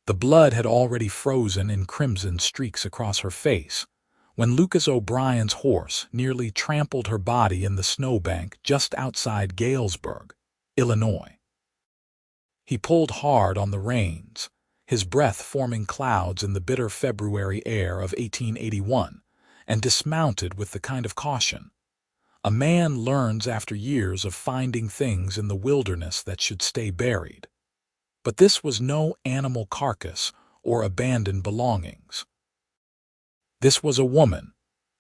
The blood had already frozen in crimson streaks across her face when Lucas O'Brien's horse nearly trampled her body in the snowbank just outside Galesburg, Illinois. He pulled hard on the reins, his breath forming clouds in the bitter February air of 1881, and dismounted with the kind of caution a man learns after years of finding things in the wilderness that should stay buried. But this was no animal carcass or abandoned belongings. This was a woman,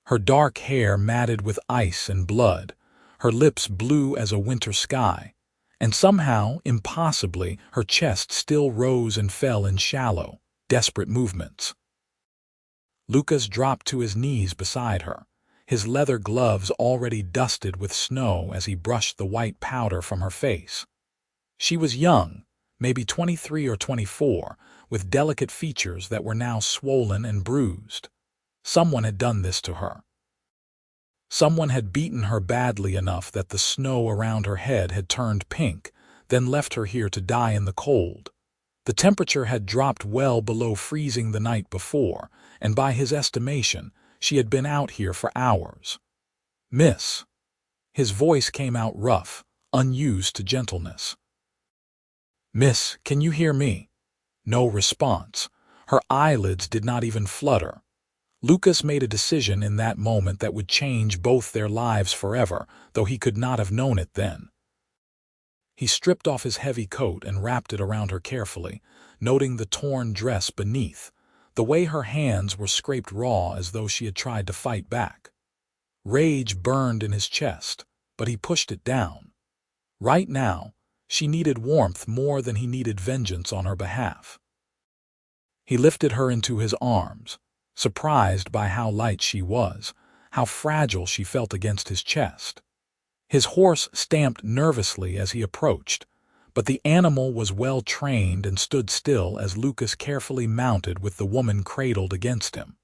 her dark hair matted with ice and blood, her lips blue as a winter sky, and somehow, impossibly, her chest still rose and fell in shallow, desperate movements. Lucas dropped to his knees beside her, his leather gloves already dusted with snow as he brushed the white powder from her face. She was young, maybe 23 or 24, with delicate features that were now swollen and bruised. Someone had done this to her. Someone had beaten her badly enough that the snow around her head had turned pink, then left her here to die in the cold. The temperature had dropped well below freezing the night before, and by his estimation, she had been out here for hours. "Miss." His voice came out rough, unused to gentleness. "Miss, can you hear me?" No response. Her eyelids did not even flutter. Lucas made a decision in that moment that would change both their lives forever, though he could not have known it then. He stripped off his heavy coat and wrapped it around her carefully, noting the torn dress beneath, the way her hands were scraped raw as though she had tried to fight back. Rage burned in his chest, but he pushed it down. Right now, she needed warmth more than he needed vengeance on her behalf. He lifted her into his arms, surprised by how light she was, how fragile she felt against his chest. His horse stamped nervously as he approached, but the animal was well trained and stood still as Lucas carefully mounted with the woman cradled against him.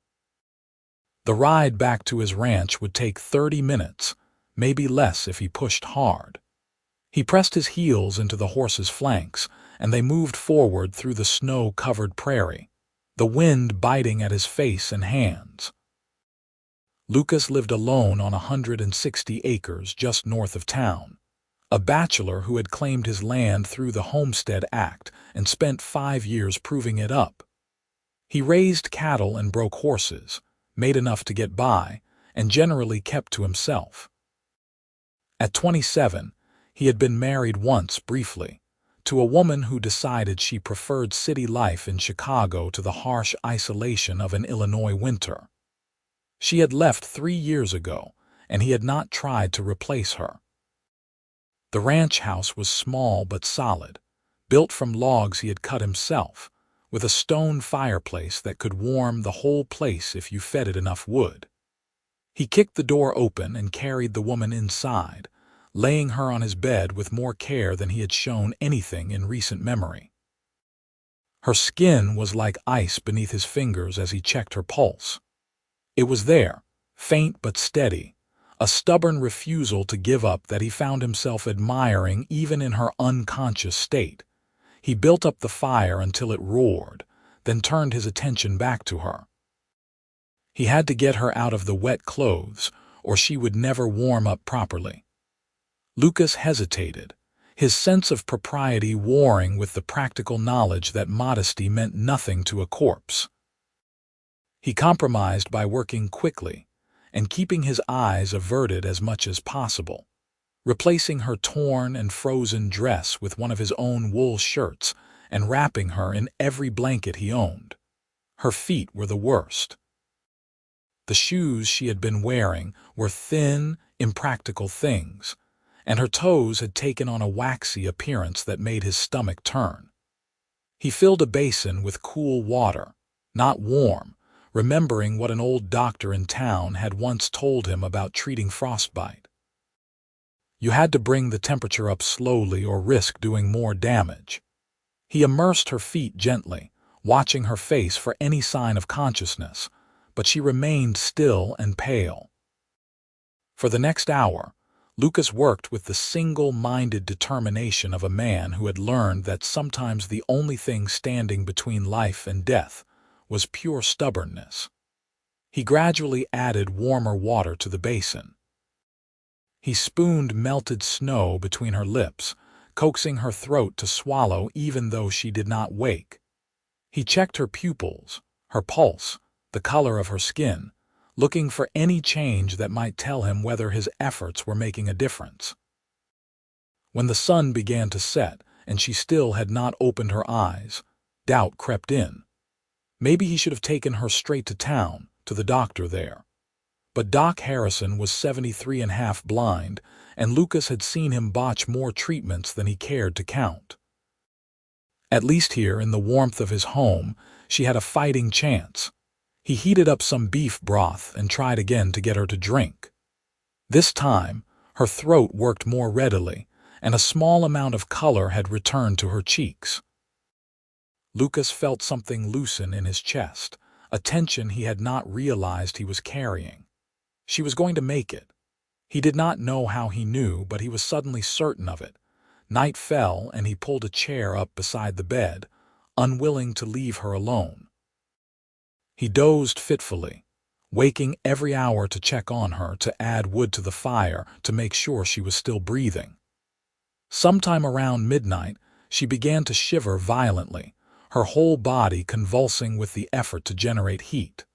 The ride back to his ranch would take 30 minutes, maybe less if he pushed hard. He pressed his heels into the horse's flanks, and they moved forward through the snow-covered prairie, the wind biting at his face and hands. Lucas lived alone on 160 acres just north of town, a bachelor who had claimed his land through the Homestead Act and spent 5 years proving it up. He raised cattle and broke horses, made enough to get by, and generally kept to himself. At 27, he had been married once briefly, to a woman who decided she preferred city life in Chicago to the harsh isolation of an Illinois winter. She had left 3 years ago, and he had not tried to replace her. The ranch house was small but solid, built from logs he had cut himself, with a stone fireplace that could warm the whole place if you fed it enough wood. He kicked the door open and carried the woman inside, laying her on his bed with more care than he had shown anything in recent memory. Her skin was like ice beneath his fingers as he checked her pulse. It was there, faint but steady, a stubborn refusal to give up that he found himself admiring even in her unconscious state. He built up the fire until it roared, then turned his attention back to her. He had to get her out of the wet clothes, or she would never warm up properly. Lucas hesitated, his sense of propriety warring with the practical knowledge that modesty meant nothing to a corpse. He compromised by working quickly and keeping his eyes averted as much as possible, replacing her torn and frozen dress with one of his own wool shirts and wrapping her in every blanket he owned. Her feet were the worst. The shoes she had been wearing were thin, impractical things, and her toes had taken on a waxy appearance that made his stomach turn. He filled a basin with cool water, not warm, remembering what an old doctor in town had once told him about treating frostbite. You had to bring the temperature up slowly or risk doing more damage. He immersed her feet gently, watching her face for any sign of consciousness, but she remained still and pale. For the next hour, Lucas worked with the single-minded determination of a man who had learned that sometimes the only thing standing between life and death was pure stubbornness. He gradually added warmer water to the basin. He spooned melted snow between her lips, coaxing her throat to swallow even though she did not wake. He checked her pupils, her pulse, the color of her skin, looking for any change that might tell him whether his efforts were making a difference. When the sun began to set and she still had not opened her eyes, doubt crept in. Maybe he should have taken her straight to town, to the doctor there. But Doc Harrison was 73 and half blind, and Lucas had seen him botch more treatments than he cared to count. At least here, in the warmth of his home, she had a fighting chance. He heated up some beef broth and tried again to get her to drink. This time, her throat worked more readily, and a small amount of color had returned to her cheeks. Lucas felt something loosen in his chest, a tension he had not realized he was carrying. She was going to make it. He did not know how he knew, but he was suddenly certain of it. Night fell, and he pulled a chair up beside the bed, unwilling to leave her alone. He dozed fitfully, waking every hour to check on her, to add wood to the fire, to make sure she was still breathing. Sometime around midnight, she began to shiver violently, her whole body convulsing with the effort to generate heat.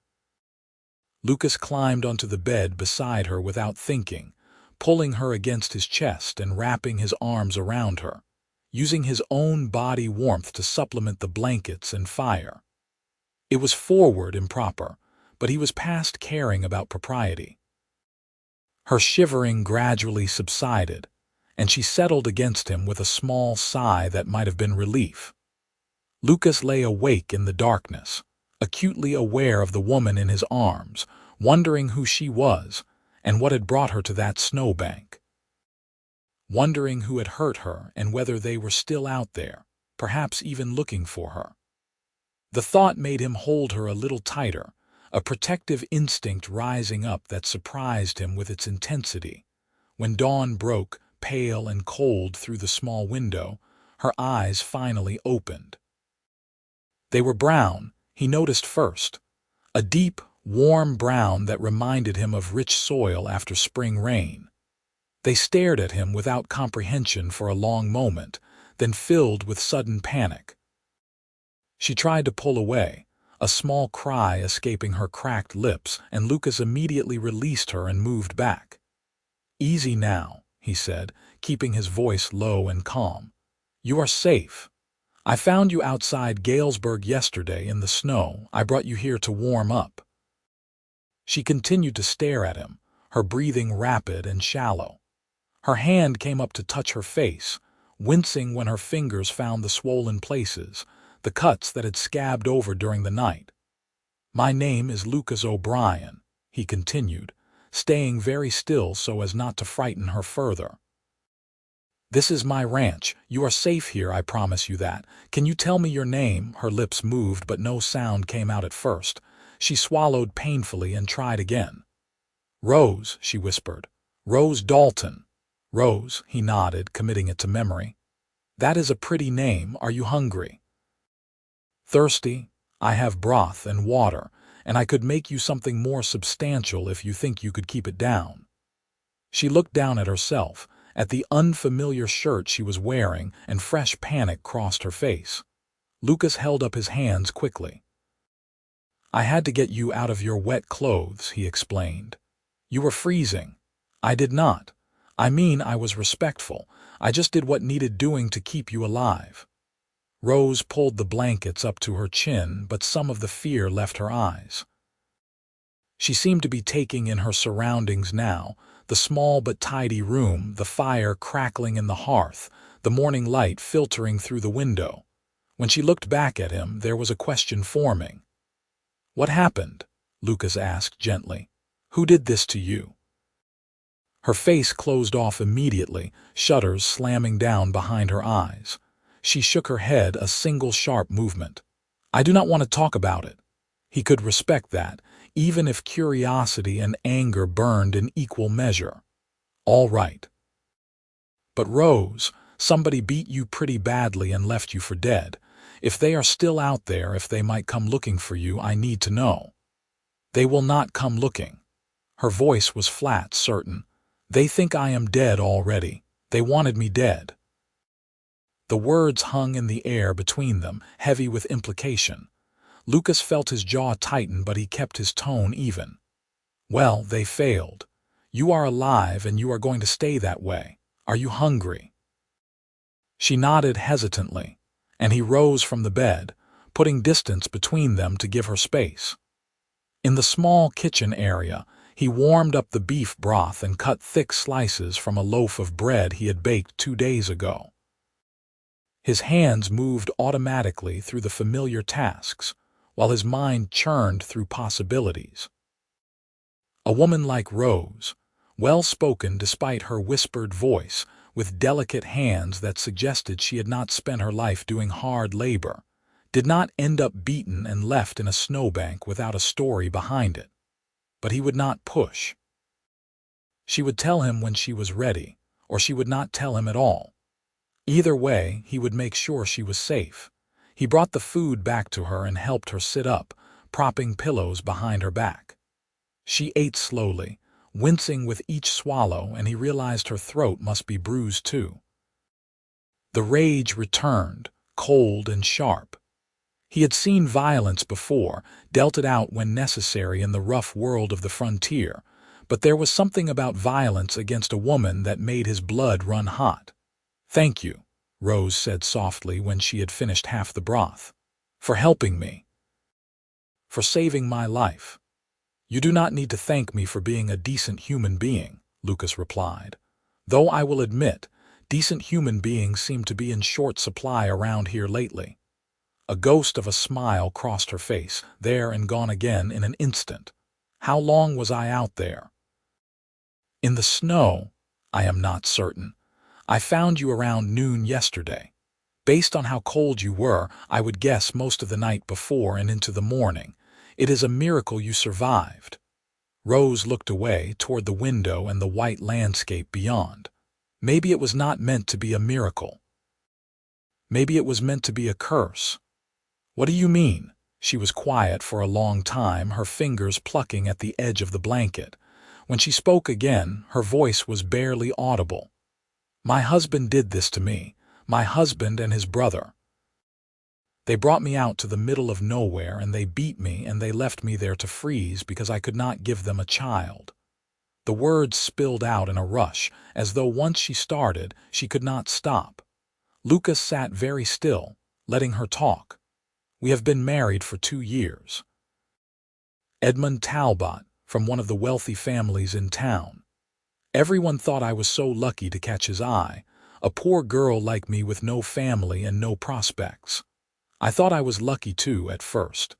Lucas climbed onto the bed beside her without thinking, pulling her against his chest and wrapping his arms around her, using his own body warmth to supplement the blankets and fire. It was forward improper, but he was past caring about propriety. Her shivering gradually subsided, and she settled against him with a small sigh that might have been relief. Lucas lay awake in the darkness, acutely aware of the woman in his arms, wondering who she was and what had brought her to that snowbank. Wondering who had hurt her and whether they were still out there, perhaps even looking for her. The thought made him hold her a little tighter, a protective instinct rising up that surprised him with its intensity. When dawn broke, pale and cold, through the small window, her eyes finally opened. They were brown, he noticed first, a deep, warm brown that reminded him of rich soil after spring rain. They stared at him without comprehension for a long moment, then filled with sudden panic. She tried to pull away, a small cry escaping her cracked lips, and Lucas immediately released her and moved back. "Easy now," he said, keeping his voice low and calm. "You are safe. I found you outside Galesburg yesterday in the snow. I brought you here to warm up." She continued to stare at him, her breathing rapid and shallow. Her hand came up to touch her face, wincing when her fingers found the swollen places, the cuts that had scabbed over during the night. "My name is Lucas O'Brien," he continued, staying very still so as not to frighten her further. "This is my ranch. You are safe here, I promise you that. Can you tell me your name?" Her lips moved, but no sound came out at first. She swallowed painfully and tried again. "Rose," she whispered. "Rose Dalton." "Rose," he nodded, committing it to memory. "That is a pretty name. Are you hungry?" "Thirsty? I have broth and water, and I could make you something more substantial if you think you could keep it down." She looked down at herself, at the unfamiliar shirt she was wearing, and fresh panic crossed her face. Lucas held up his hands quickly. "I had to get you out of your wet clothes," he explained. "You were freezing." "I did not. I mean, I was respectful. I just did what needed doing to keep you alive." Rose pulled the blankets up to her chin, but some of the fear left her eyes. She seemed to be taking in her surroundings now, the small but tidy room, the fire crackling in the hearth, the morning light filtering through the window. When she looked back at him, there was a question forming. "What happened?" Lucas asked gently. "Who did this to you?" Her face closed off immediately, shutters slamming down behind her eyes. She shook her head, a single sharp movement. "I do not want to talk about it." He could respect that, even if curiosity and anger burned in equal measure. All right. But Rose, somebody beat you pretty badly and left you for dead. If they are still out there, if they might come looking for you, I need to know. They will not come looking. Her voice was flat, certain. They think I am dead already. They wanted me dead. The words hung in the air between them, heavy with implication. Lucas felt his jaw tighten, but he kept his tone even. Well, they failed. You are alive and you are going to stay that way. Are you hungry? She nodded hesitantly, and he rose from the bed, putting distance between them to give her space. In the small kitchen area, he warmed up the beef broth and cut thick slices from a loaf of bread he had baked 2 days ago. His hands moved automatically through the familiar tasks, while his mind churned through possibilities. A woman like Rose, well-spoken despite her whispered voice, with delicate hands that suggested she had not spent her life doing hard labor, did not end up beaten and left in a snowbank without a story behind it. But he would not push. She would tell him when she was ready, or she would not tell him at all. Either way, he would make sure she was safe. He brought the food back to her and helped her sit up, propping pillows behind her back. She ate slowly, wincing with each swallow, and he realized her throat must be bruised too. The rage returned, cold and sharp. He had seen violence before, dealt it out when necessary in the rough world of the frontier, but there was something about violence against a woman that made his blood run hot. "Thank you," Rose said softly when she had finished half the broth. "For helping me. For saving my life." "You do not need to thank me for being a decent human being," Lucas replied. "Though I will admit, decent human beings seem to be in short supply around here lately." A ghost of a smile crossed her face, there and gone again in an instant. "How long was I out there?" "In the snow? I am not certain. I found you around noon yesterday. Based on how cold you were, I would guess most of the night before and into the morning. It is a miracle you survived." Rose looked away toward the window and the white landscape beyond. Maybe it was not meant to be a miracle. Maybe it was meant to be a curse. "What do you mean?" She was quiet for a long time, her fingers plucking at the edge of the blanket. When she spoke again, her voice was barely audible. "My husband did this to me. My husband and his brother. They brought me out to the middle of nowhere and they beat me and they left me there to freeze because I could not give them a child." The words spilled out in a rush, as though once she started, she could not stop. Lucas sat very still, letting her talk. "We have been married for 2 years. Edmund Talbot, from one of the wealthy families in town. Everyone thought I was so lucky to catch his eye, a poor girl like me with no family and no prospects. I thought I was lucky too at first.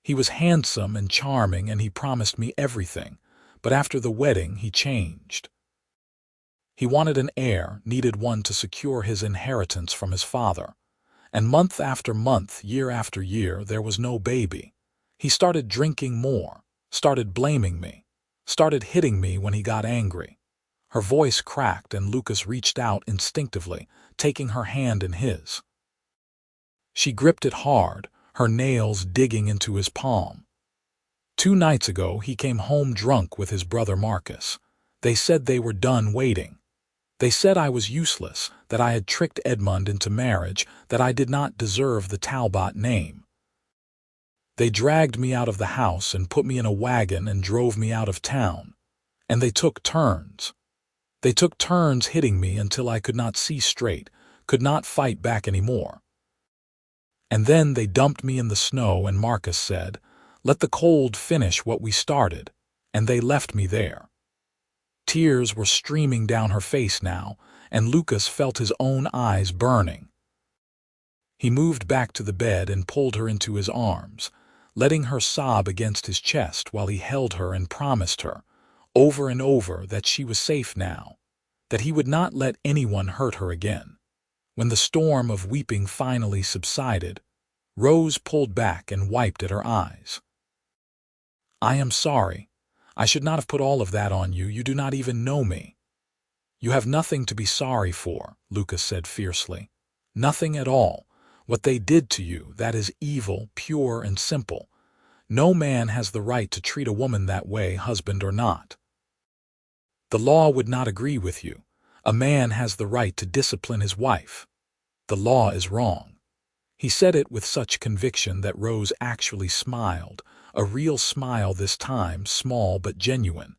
He was handsome and charming and he promised me everything, but after the wedding he changed. He wanted an heir, needed one to secure his inheritance from his father. And month after month, year after year, there was no baby. He started drinking more, started blaming me, started hitting me when he got angry." Her voice cracked and Lucas reached out instinctively, taking her hand in his. She gripped it hard, her nails digging into his palm. 2 nights ago he came home drunk with his brother Marcus. They said they were done waiting. They said I was useless, that I had tricked Edmund into marriage, that I did not deserve the Talbot name. They dragged me out of the house and put me in a wagon and drove me out of town. And they took turns. They took turns hitting me until I could not see straight, could not fight back anymore. And then they dumped me in the snow and Marcus said, 'Let the cold finish what we started,' and they left me there." Tears were streaming down her face now, and Lucas felt his own eyes burning. He moved back to the bed and pulled her into his arms, letting her sob against his chest while he held her and promised her, over and over, that she was safe now, that he would not let anyone hurt her again. When the storm of weeping finally subsided, Rose pulled back and wiped at her eyes. "I am sorry. I should not have put all of that on you. You do not even know me." You have nothing to be sorry for, Lucas said fiercely. Nothing at all. What they did to you, that is evil, pure and simple. No man has the right to treat a woman that way, husband or not. The law would not agree with you. A man has the right to discipline his wife. The law is wrong. He said it with such conviction that Rose actually smiled, a real smile this time, small but genuine.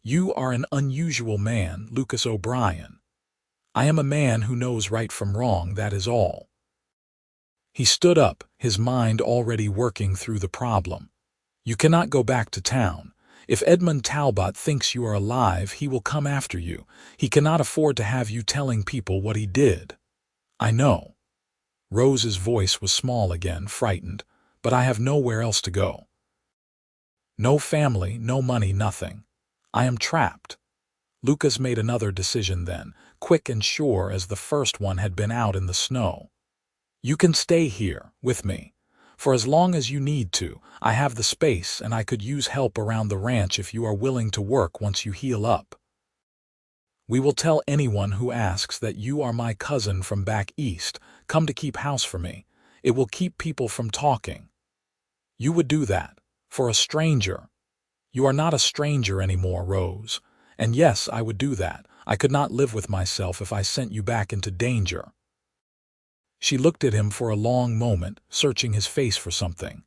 You are an unusual man, Lucas O'Brien. I am a man who knows right from wrong, that is all. He stood up, his mind already working through the problem. You cannot go back to town. If Edmund Talbot thinks you are alive, he will come after you. He cannot afford to have you telling people what he did. I know. Rose's voice was small again, frightened, but I have nowhere else to go. No family, no money, nothing. I am trapped. Lucas made another decision then, quick and sure as the first one had been out in the snow. You can stay here, with me. For as long as you need to, I have the space and I could use help around the ranch if you are willing to work once you heal up. We will tell anyone who asks that you are my cousin from back east, come to keep house for me. It will keep people from talking. You would do that, for a stranger. You are not a stranger anymore, Rose. And yes, I would do that. I could not live with myself if I sent you back into danger. She looked at him for a long moment, searching his face for something.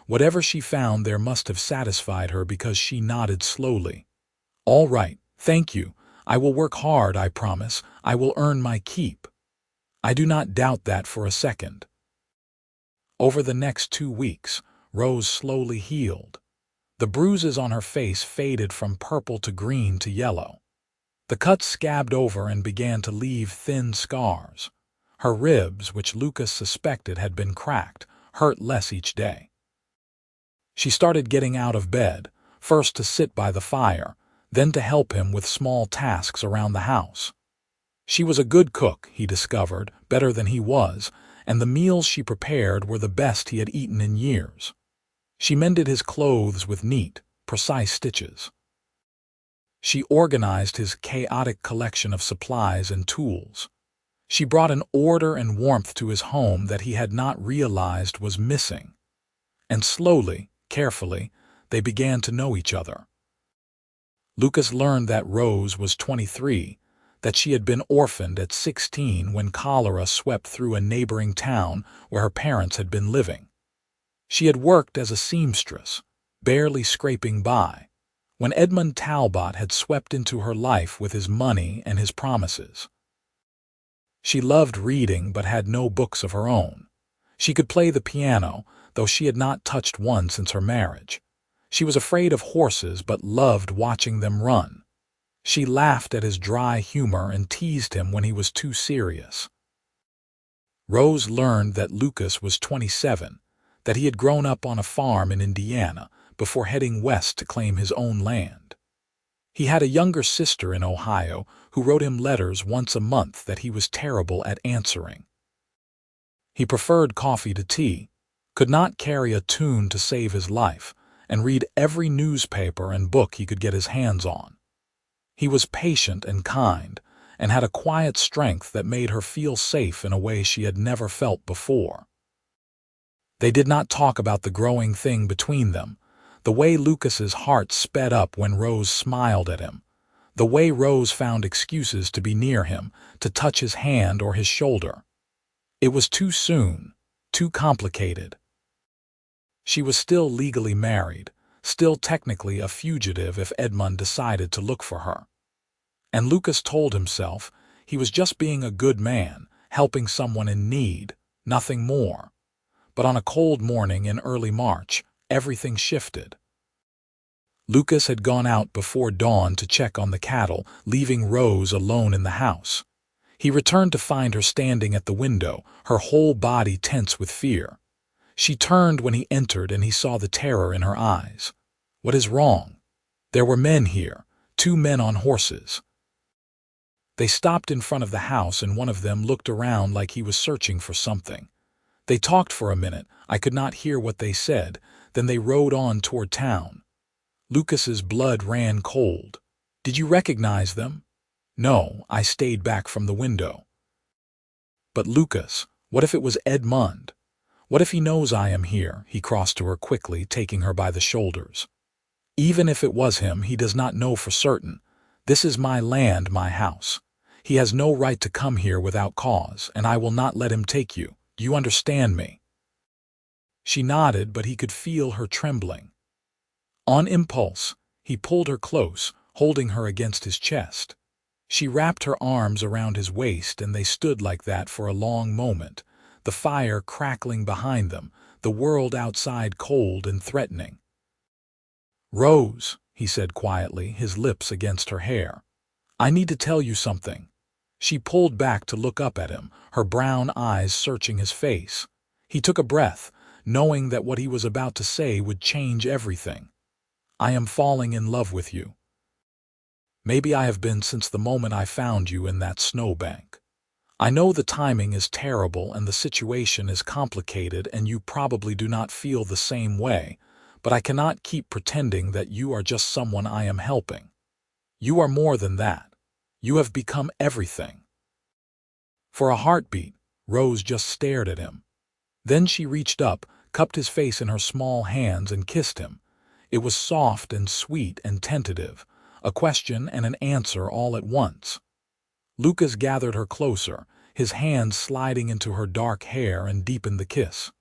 Whatever she found there must have satisfied her because she nodded slowly. All right, thank you. I will work hard, I promise. I will earn my keep. I do not doubt that for a second. Over the next 2 weeks, Rose slowly healed. The bruises on her face faded from purple to green to yellow. The cuts scabbed over and began to leave thin scars. Her ribs, which Lucas suspected had been cracked, hurt less each day. She started getting out of bed, first to sit by the fire, then to help him with small tasks around the house. She was a good cook, he discovered, better than he was, and the meals she prepared were the best he had eaten in years. She mended his clothes with neat, precise stitches. She organized his chaotic collection of supplies and tools. She brought an order and warmth to his home that he had not realized was missing. And slowly, carefully, they began to know each other. Lucas learned that Rose was 23, that she had been orphaned at 16 when cholera swept through a neighboring town where her parents had been living. She had worked as a seamstress, barely scraping by, when Edmund Talbot had swept into her life with his money and his promises. She loved reading but had no books of her own. She could play the piano, though she had not touched one since her marriage. She was afraid of horses but loved watching them run. She laughed at his dry humor and teased him when he was too serious. Rose learned that Lucas was 27, that he had grown up on a farm in Indiana before heading west to claim his own land. He had a younger sister in Ohio who wrote him letters once a month that he was terrible at answering. He preferred coffee to tea, could not carry a tune to save his life, and read every newspaper and book he could get his hands on. He was patient and kind, and had a quiet strength that made her feel safe in a way she had never felt before. They did not talk about the growing thing between them, the way Lucas's heart sped up when Rose smiled at him, the way Rose found excuses to be near him, to touch his hand or his shoulder. It was too soon, too complicated. She was still legally married, still technically a fugitive if Edmund decided to look for her. And Lucas told himself he was just being a good man, helping someone in need, nothing more. But on a cold morning in early March, everything shifted. Lucas had gone out before dawn to check on the cattle, leaving Rose alone in the house. He returned to find her standing at the window, her whole body tense with fear. She turned when he entered and he saw the terror in her eyes. What is wrong? There were men here, 2 men on horses. They stopped in front of the house and one of them looked around like he was searching for something. They talked for a minute, I could not hear what they said, then they rode on toward town. Lucas's blood ran cold. Did you recognize them? No, I stayed back from the window. But Lucas, what if it was Edmund? What if he knows I am here? He crossed to her quickly, taking her by the shoulders. Even if it was him, he does not know for certain. This is my land, my house. He has no right to come here without cause, and I will not let him take you. Do you understand me? She nodded, but he could feel her trembling. On impulse, he pulled her close, holding her against his chest. She wrapped her arms around his waist, and they stood like that for a long moment, the fire crackling behind them, the world outside cold and threatening. "Rose," he said quietly, his lips against her hair, "I need to tell you something." She pulled back to look up at him, her brown eyes searching his face. He took a breath, knowing that what he was about to say would change everything. "I am falling in love with you. Maybe I have been since the moment I found you in that snowbank. I know the timing is terrible and the situation is complicated and you probably do not feel the same way, but I cannot keep pretending that you are just someone I am helping. You are more than that. You have become everything." For a heartbeat, Rose just stared at him. Then she reached up, cupped his face in her small hands and kissed him. It was soft and sweet and tentative, a question and an answer all at once. Lucas gathered her closer, his hands sliding into her dark hair, and deepened the kiss.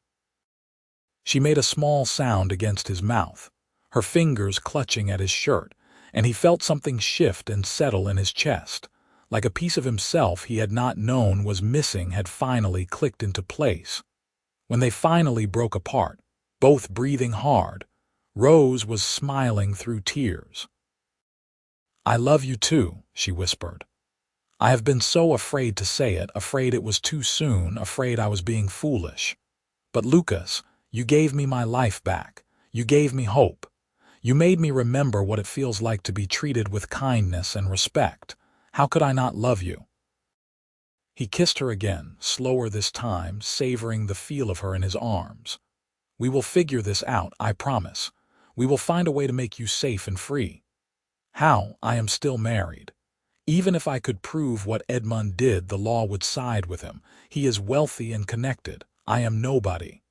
She made a small sound against his mouth, her fingers clutching at his shirt, and he felt something shift and settle in his chest, like a piece of himself he had not known was missing had finally clicked into place. When they finally broke apart, both breathing hard, Rose was smiling through tears. "I love you too," she whispered. "I have been so afraid to say it, afraid it was too soon, afraid I was being foolish. But Lucas, you gave me my life back. You gave me hope. You made me remember what it feels like to be treated with kindness and respect. How could I not love you?" He kissed her again, slower this time, savoring the feel of her in his arms. "We will figure this out, I promise. We will find a way to make you safe and free. How? I am still married. Even if I could prove what Edmund did, the law would side with him. He is wealthy and connected. I am nobody."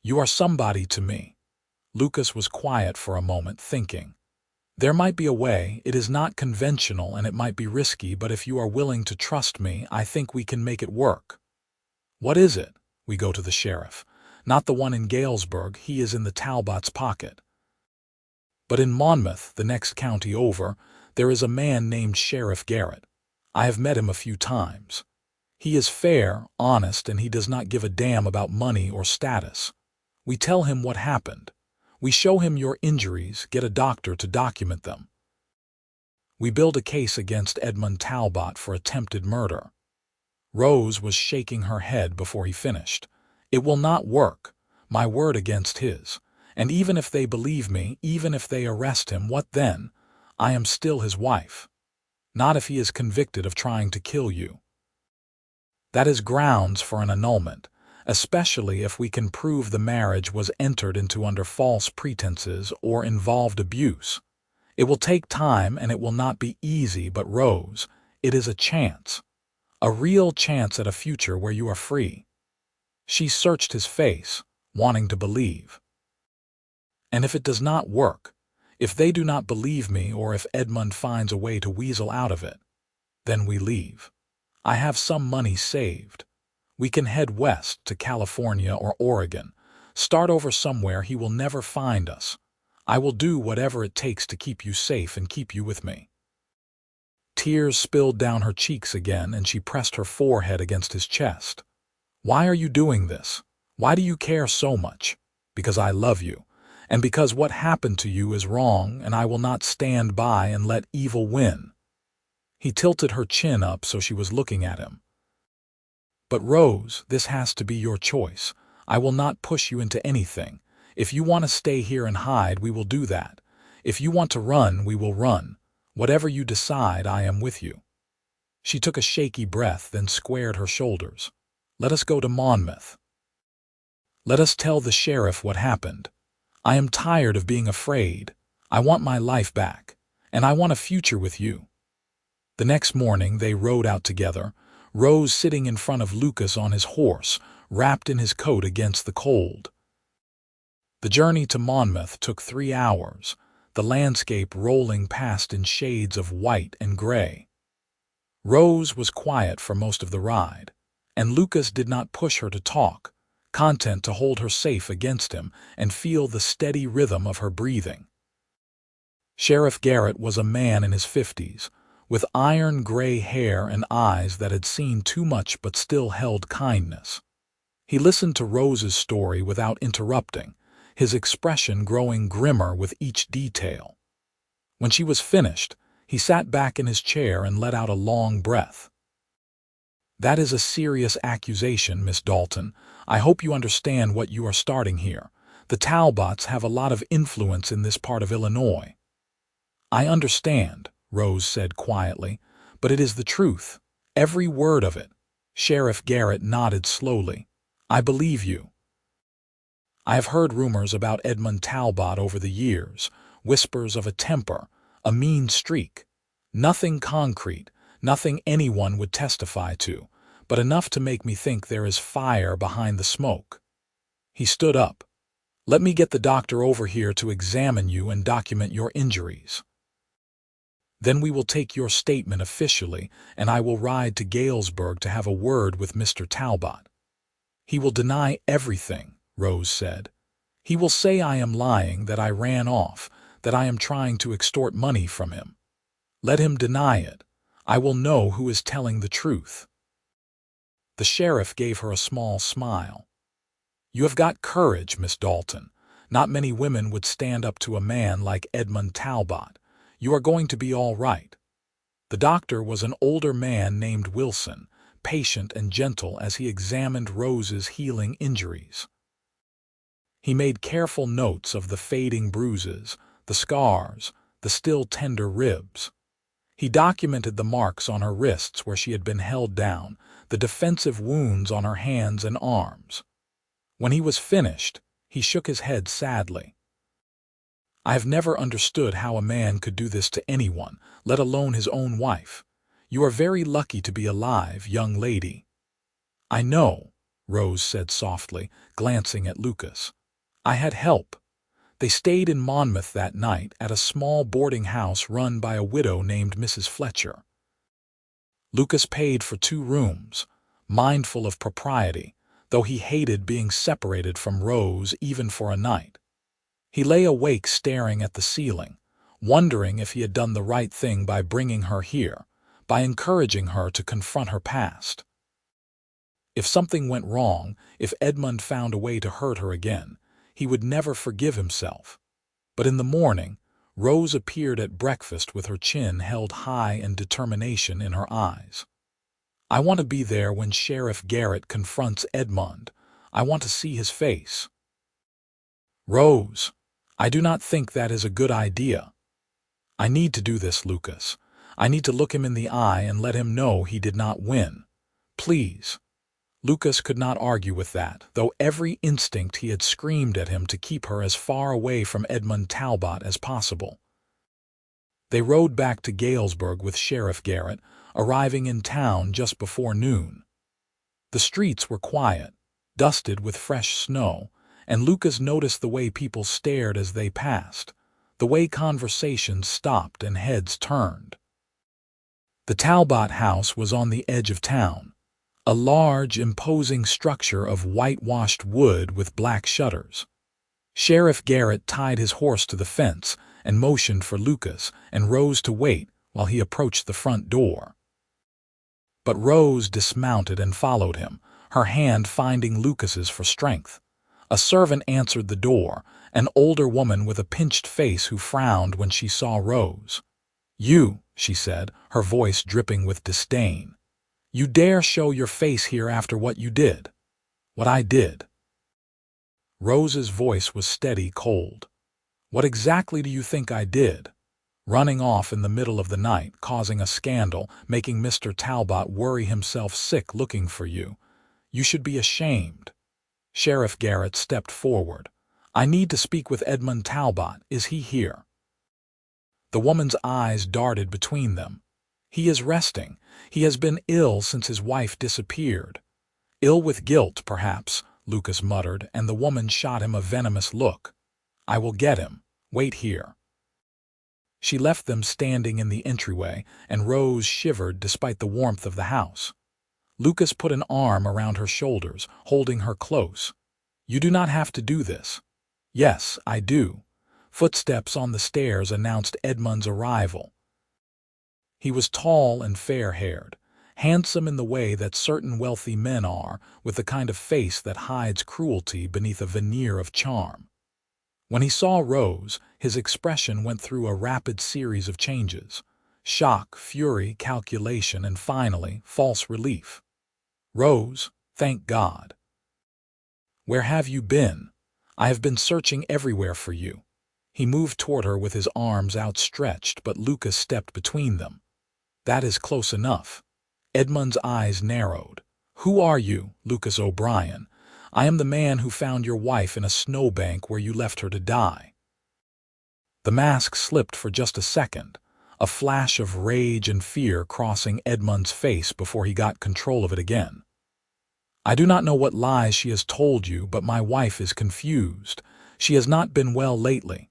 "You are somebody to me." Lucas was quiet for a moment, thinking. "There might be a way. It is not conventional and it might be risky, but if you are willing to trust me, I think we can make it work." "What is it?" "We go to the sheriff. Not the one in Galesburg, he is in the Talbot's pocket. But in Monmouth, the next county over, there is a man named Sheriff Garrett. I have met him a few times. He is fair, honest, and he does not give a damn about money or status. We tell him what happened. We show him your injuries, get a doctor to document them. We build a case against Edmund Talbot for attempted murder." Rose was shaking her head before he finished. "It will not work. My word against his. And even if they believe me, even if they arrest him, what then? I am still his wife. Not if he is convicted of trying to kill you. That is grounds for an annulment, especially if we can prove the marriage was entered into under false pretenses or involved abuse. It will take time and it will not be easy, but Rose, it is a chance. A real chance at a future where you are free." She searched his face, wanting to believe. "And if it does not work, if they do not believe me or if Edmund finds a way to weasel out of it, then we leave. I have some money saved. We can head west to California or Oregon, start over somewhere he will never find us. I will do whatever it takes to keep you safe and keep you with me." Tears spilled down her cheeks again, and she pressed her forehead against his chest. "Why are you doing this? Why do you care so much?" "Because I love you, and because what happened to you is wrong, and I will not stand by and let evil win." He tilted her chin up so she was looking at him. "But Rose, this has to be your choice. I will not push you into anything. If you want to stay here and hide, we will do that. If you want to run, we will run. Whatever you decide, I am with you." She took a shaky breath, then squared her shoulders. "Let us go to Monmouth. Let us tell the sheriff what happened. I am tired of being afraid. I want my life back, and I want a future with you." The next morning they rode out together, Rose sitting in front of Lucas on his horse, wrapped in his coat against the cold. The journey to Monmouth took 3 hours, the landscape rolling past in shades of white and gray. Rose was quiet for most of the ride, and Lucas did not push her to talk, content to hold her safe against him and feel the steady rhythm of her breathing. Sheriff Garrett was a man in his 50s, with iron-gray hair and eyes that had seen too much but still held kindness. He listened to Rose's story without interrupting, his expression growing grimmer with each detail. When she was finished, he sat back in his chair and let out a long breath. "That is a serious accusation, Miss Dalton. I hope you understand what you are starting here. The Talbots have a lot of influence in this part of Illinois." "I understand," Rose said quietly, "but it is the truth, every word of it." Sheriff Garrett nodded slowly. "I believe you. I have heard rumors about Edmund Talbot over the years, whispers of a temper, a mean streak. Nothing concrete, nothing anyone would testify to, but enough to make me think there is fire behind the smoke." He stood up. "Let me get the doctor over here to examine you and document your injuries. Then we will take your statement officially, and I will ride to Galesburg to have a word with Mr. Talbot." "He will deny everything," Rose said. "He will say I am lying, that I ran off, that I am trying to extort money from him. Let him deny it. I will know who is telling the truth." The sheriff gave her a small smile. "You have got courage, Miss Dalton. Not many women would stand up to a man like Edmund Talbot. You are going to be all right." The doctor was an older man named Wilson, patient and gentle as he examined Rose's healing injuries. He made careful notes of the fading bruises, the scars, the still tender ribs. He documented the marks on her wrists where she had been held down, the defensive wounds on her hands and arms. When he was finished, he shook his head sadly. "I have never understood how a man could do this to anyone, let alone his own wife. You are very lucky to be alive, young lady." "I know," Rose said softly, glancing at Lucas. "I had help. They stayed in Monmouth that night at a small boarding house run by a widow named Mrs. Fletcher. Lucas paid for 2 rooms, mindful of propriety, though he hated being separated from Rose even for a night. He lay awake staring at the ceiling, wondering if he had done the right thing by bringing her here, by encouraging her to confront her past. If something went wrong, if Edmund found a way to hurt her again, he would never forgive himself. But in the morning, Rose appeared at breakfast with her chin held high and determination in her eyes. "I want to be there when Sheriff Garrett confronts Edmund. I want to see his face." "Rose, I do not think that is a good idea. I need to do this, Lucas. I need to look him in the eye and let him know he did not win. Please." Lucas could not argue with that, though every instinct he had screamed at him to keep her as far away from Edmund Talbot as possible. They rode back to Galesburg with Sheriff Garrett, arriving in town just before noon. The streets were quiet, dusted with fresh snow, and Lucas noticed the way people stared as they passed, the way conversations stopped and heads turned. The Talbot house was on the edge of town, a large, imposing structure of whitewashed wood with black shutters. Sheriff Garrett tied his horse to the fence and motioned for Lucas and Rose to wait while he approached the front door. But Rose dismounted and followed him, her hand finding Lucas's for strength. A servant answered the door, an older woman with a pinched face who frowned when she saw Rose. "You," she said, her voice dripping with disdain. "You dare show your face here after what you did?" "What I did?" Rose's voice was steady, cold. "What exactly do you think I did? Running off in the middle of the night, causing a scandal, making Mr. Talbot worry himself sick looking for you. You should be ashamed." Sheriff Garrett stepped forward. "I need to speak with Edmund Talbot. Is he here?" The woman's eyes darted between them. He is resting. He has been ill since his wife disappeared. Ill with guilt, perhaps, Lucas muttered, and the woman shot him a venomous look. I will get him. Wait here. She left them standing in the entryway, and Rose shivered despite the warmth of the house. Lucas put an arm around her shoulders, holding her close. You do not have to do this. Yes, I do. Footsteps on the stairs announced Edmund's arrival. He was tall and fair-haired, handsome in the way that certain wealthy men are, with the kind of face that hides cruelty beneath a veneer of charm. When he saw Rose, his expression went through a rapid series of changes. Shock, fury, calculation, and finally, false relief. Rose, thank God. Where have you been? I have been searching everywhere for you. He moved toward her with his arms outstretched, but Lucas stepped between them. That is close enough. Edmund's eyes narrowed. Who are you, Lucas O'Brien? I am the man who found your wife in a snowbank where you left her to die. The mask slipped for just a second, a flash of rage and fear crossing Edmund's face before he got control of it again. I do not know what lies she has told you, but my wife is confused. She has not been well lately.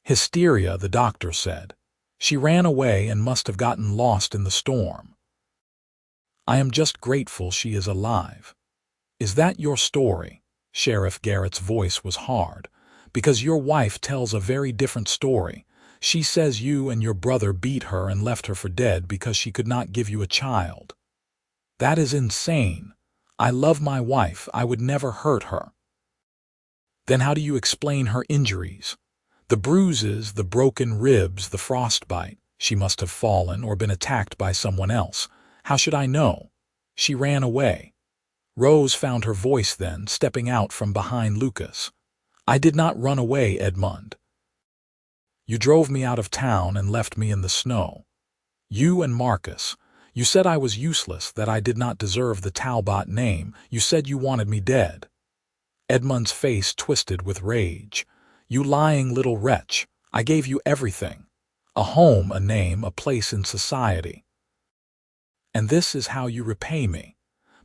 Hysteria, the doctor said. She ran away and must have gotten lost in the storm. I am just grateful she is alive. Is that your story? Sheriff Garrett's voice was hard. Because your wife tells a very different story. She says you and your brother beat her and left her for dead because she could not give you a child. That is insane. I love my wife. I would never hurt her. Then how do you explain her injuries? The bruises, the broken ribs, the frostbite. She must have fallen or been attacked by someone else. How should I know? She ran away. Rose found her voice then, stepping out from behind Lucas. I did not run away, Edmund. You drove me out of town and left me in the snow. You and Marcus. You said I was useless, that I did not deserve the Talbot name. You said you wanted me dead. Edmund's face twisted with rage. You lying little wretch. I gave you everything. A home, a name, a place in society. And this is how you repay me.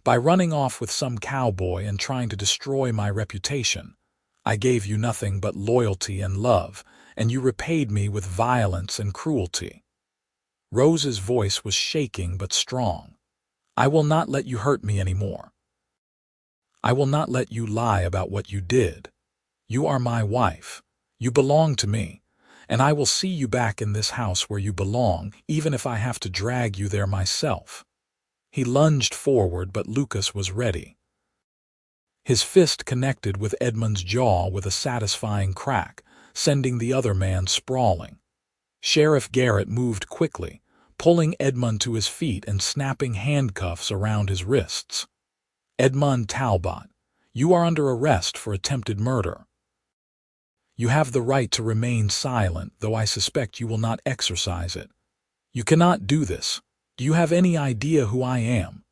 By running off with some cowboy and trying to destroy my reputation. I gave you nothing but loyalty and love, and you repaid me with violence and cruelty. Rose's voice was shaking but strong. I will not let you hurt me anymore. I will not let you lie about what you did. You are my wife. You belong to me, and I will see you back in this house where you belong, even if I have to drag you there myself. He lunged forward, but Lucas was ready. His fist connected with Edmund's jaw with a satisfying crack, sending the other man sprawling. Sheriff Garrett moved quickly, pulling Edmund to his feet and snapping handcuffs around his wrists. Edmund Talbot, you are under arrest for attempted murder. You have the right to remain silent, though I suspect you will not exercise it. You cannot do this. Do you have any idea who I am?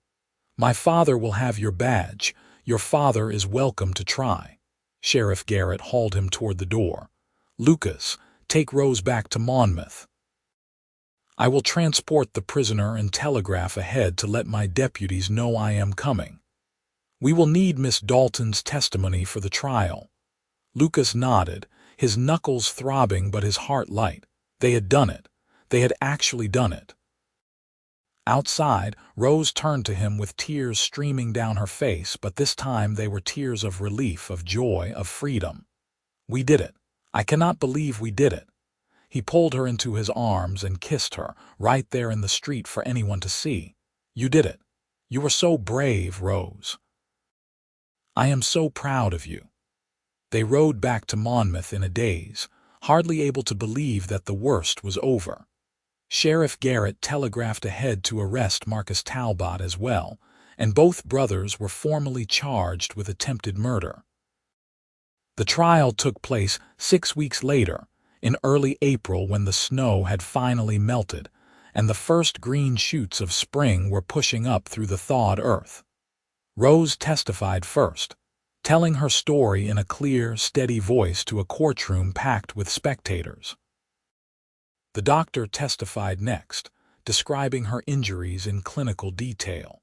My father will have your badge. Your father is welcome to try. Sheriff Garrett hauled him toward the door. Lucas, take Rose back to Monmouth. I will transport the prisoner and telegraph ahead to let my deputies know I am coming. We will need Miss Dalton's testimony for the trial. Lucas nodded, his knuckles throbbing but his heart light. They had done it. They had actually done it. Outside, Rose turned to him with tears streaming down her face, but this time they were tears of relief, of joy, of freedom. We did it. I cannot believe we did it. He pulled her into his arms and kissed her, right there in the street for anyone to see. You did it. You were so brave, Rose. I am so proud of you. They rode back to Monmouth in a daze, hardly able to believe that the worst was over. Sheriff Garrett telegraphed ahead to arrest Marcus Talbot as well, and both brothers were formally charged with attempted murder. The trial took place 6 weeks later, in early April, when the snow had finally melted, and the first green shoots of spring were pushing up through the thawed earth. Rose testified first, telling her story in a clear, steady voice to a courtroom packed with spectators. The doctor testified next, describing her injuries in clinical detail.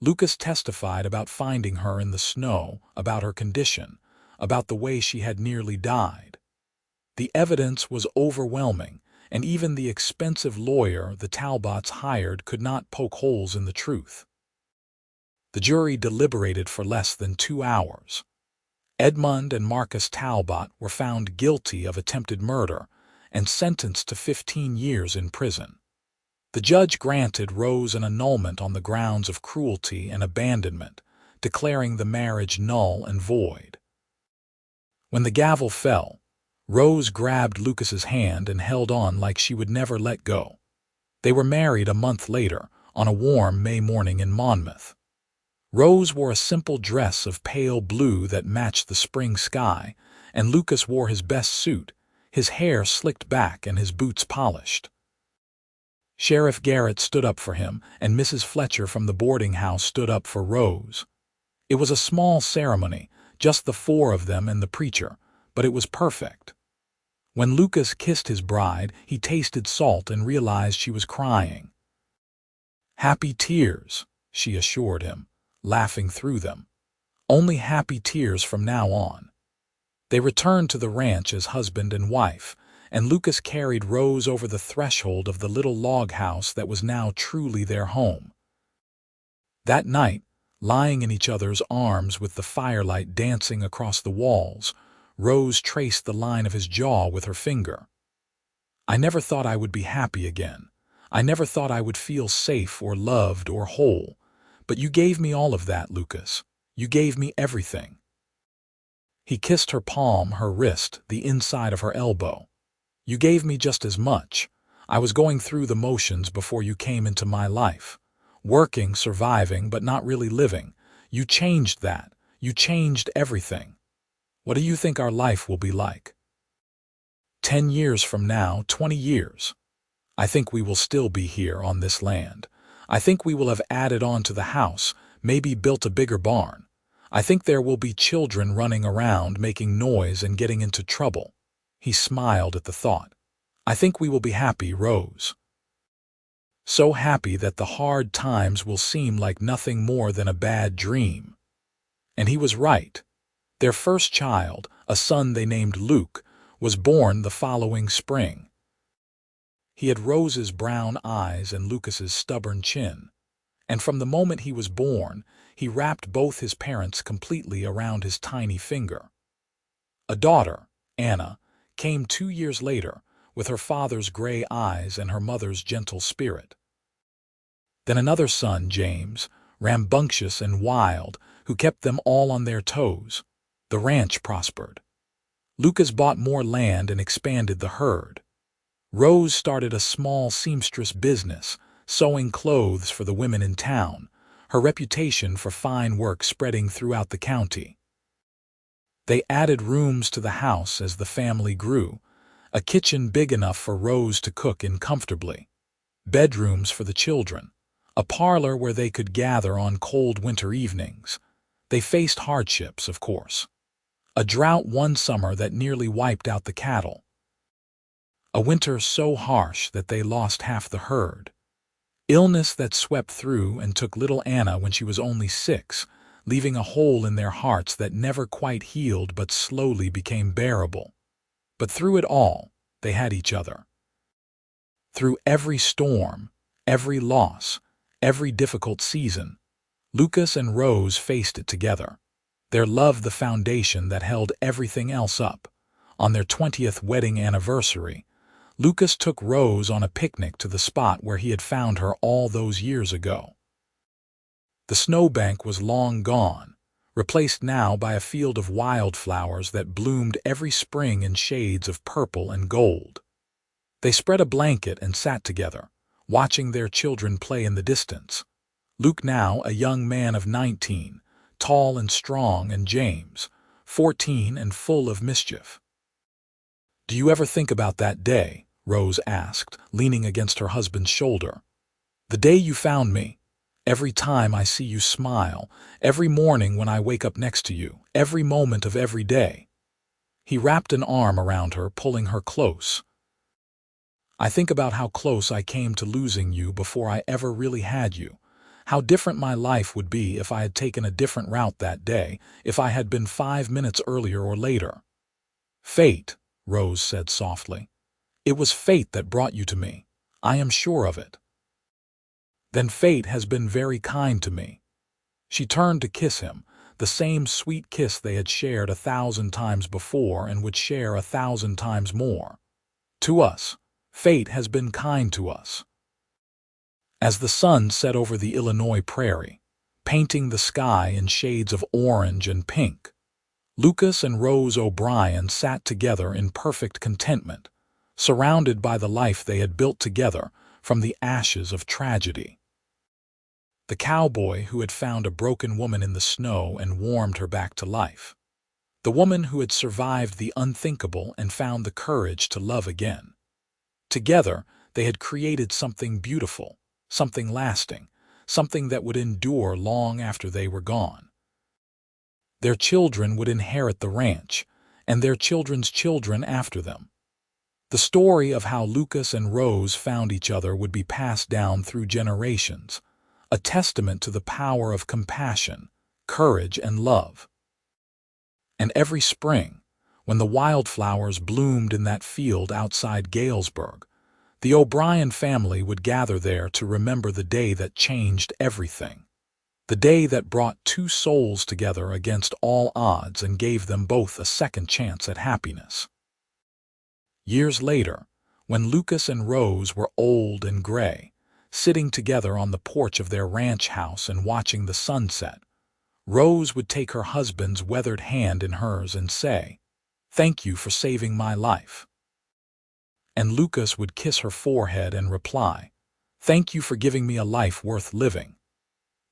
Lucas testified about finding her in the snow, about her condition, about the way she had nearly died. The evidence was overwhelming, and even the expensive lawyer the Talbots hired could not poke holes in the truth. The jury deliberated for less than 2 hours. Edmund and Marcus Talbot were found guilty of attempted murder and sentenced to 15 years in prison. The judge granted Rose an annulment on the grounds of cruelty and abandonment, declaring the marriage null and void. When the gavel fell, Rose grabbed Lucas's hand and held on like she would never let go. They were married a month later, on a warm May morning in Monmouth. Rose wore a simple dress of pale blue that matched the spring sky, and Lucas wore his best suit, his hair slicked back and his boots polished. Sheriff Garrett stood up for him, and Mrs. Fletcher from the boarding house stood up for Rose. It was a small ceremony, just the 4 of them and the preacher, but it was perfect. When Lucas kissed his bride, he tasted salt and realized she was crying. "Happy tears," she assured him, laughing through them. "Only happy tears from now on." They returned to the ranch as husband and wife, and Lucas carried Rose over the threshold of the little log house that was now truly their home. That night, lying in each other's arms with the firelight dancing across the walls, Rose traced the line of his jaw with her finger. "I never thought I would be happy again. I never thought I would feel safe or loved or whole. But you gave me all of that, Lucas. You gave me everything." He kissed her palm, her wrist, the inside of her elbow. "You gave me just as much. I was going through the motions before you came into my life. Working, surviving, but not really living. You changed that. You changed everything. What do you think our life will be like? 10 years from now, 20 years. I think we will still be here on this land. I think we will have added on to the house, maybe built a bigger barn. I think there will be children running around, making noise and getting into trouble." He smiled at the thought. "I think we will be happy, Rose. So happy that the hard times will seem like nothing more than a bad dream." And he was right. Their first child, a son they named Luke, was born the following spring. He had Rose's brown eyes and Lucas's stubborn chin, and from the moment he was born, he wrapped both his parents completely around his tiny finger. A daughter, Anna, came 2 years later, with her father's gray eyes and her mother's gentle spirit. Then another son, James, rambunctious and wild, who kept them all on their toes. The ranch prospered. Lucas bought more land and expanded the herd. Rose started a small seamstress business, sewing clothes for the women in town, her reputation for fine work spreading throughout the county. They added rooms to the house as the family grew, a kitchen big enough for Rose to cook in comfortably, bedrooms for the children, a parlor where they could gather on cold winter evenings. They faced hardships, of course. A drought one summer that nearly wiped out the cattle. A winter so harsh that they lost half the herd. Illness that swept through and took little Anna when she was only 6, leaving a hole in their hearts that never quite healed but slowly became bearable. But through it all, they had each other. Through every storm, every loss, every difficult season, Lucas and Rose faced it together. Their love the foundation that held everything else up. On their 20th wedding anniversary, Lucas took Rose on a picnic to the spot where he had found her all those years ago. The snowbank was long gone, replaced now by a field of wildflowers that bloomed every spring in shades of purple and gold. They spread a blanket and sat together, watching their children play in the distance. Luke now a young man of 19, tall and strong, and James, 14 and full of mischief. "Do you ever think about that day?" Rose asked, leaning against her husband's shoulder. "The day you found me. Every time I see you smile, every morning when I wake up next to you, every moment of every day." He wrapped an arm around her, pulling her close. I think about how close I came to losing you before I ever really had you. How different my life would be if I had taken a different route that day, if I had been 5 minutes earlier or later. Fate, Rose said softly. It was fate that brought you to me. I am sure of it. Then fate has been very kind to me. She turned to kiss him, the same sweet kiss they had shared 1,000 times before and would share 1,000 times more. To us, fate has been kind to us. As the sun set over the Illinois prairie, painting the sky in shades of orange and pink, Lucas and Rose O'Brien sat together in perfect contentment, surrounded by the life they had built together from the ashes of tragedy. The cowboy who had found a broken woman in the snow and warmed her back to life. The woman who had survived the unthinkable and found the courage to love again. Together, they had created something beautiful, something lasting, something that would endure long after they were gone. Their children would inherit the ranch, and their children's children after them. The story of how Lucas and Rose found each other would be passed down through generations, a testament to the power of compassion, courage, and love. And every spring, when the wildflowers bloomed in that field outside Galesburg, the O'Brien family would gather there to remember the day that changed everything. The day that brought two souls together against all odds and gave them both a second chance at happiness. Years later, when Lucas and Rose were old and gray, sitting together on the porch of their ranch house and watching the sunset, Rose would take her husband's weathered hand in hers and say, "Thank you for saving my life." And Lucas would kiss her forehead and reply, "Thank you for giving me a life worth living."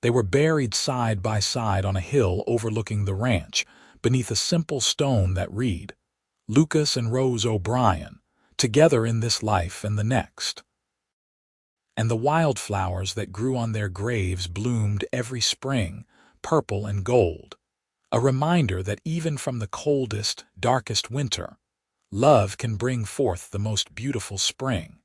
They were buried side by side on a hill overlooking the ranch, beneath a simple stone that read, "Lucas and Rose O'Brien, together in this life and the next." And the wildflowers that grew on their graves bloomed every spring, purple and gold, a reminder that even from the coldest, darkest winter, love can bring forth the most beautiful spring.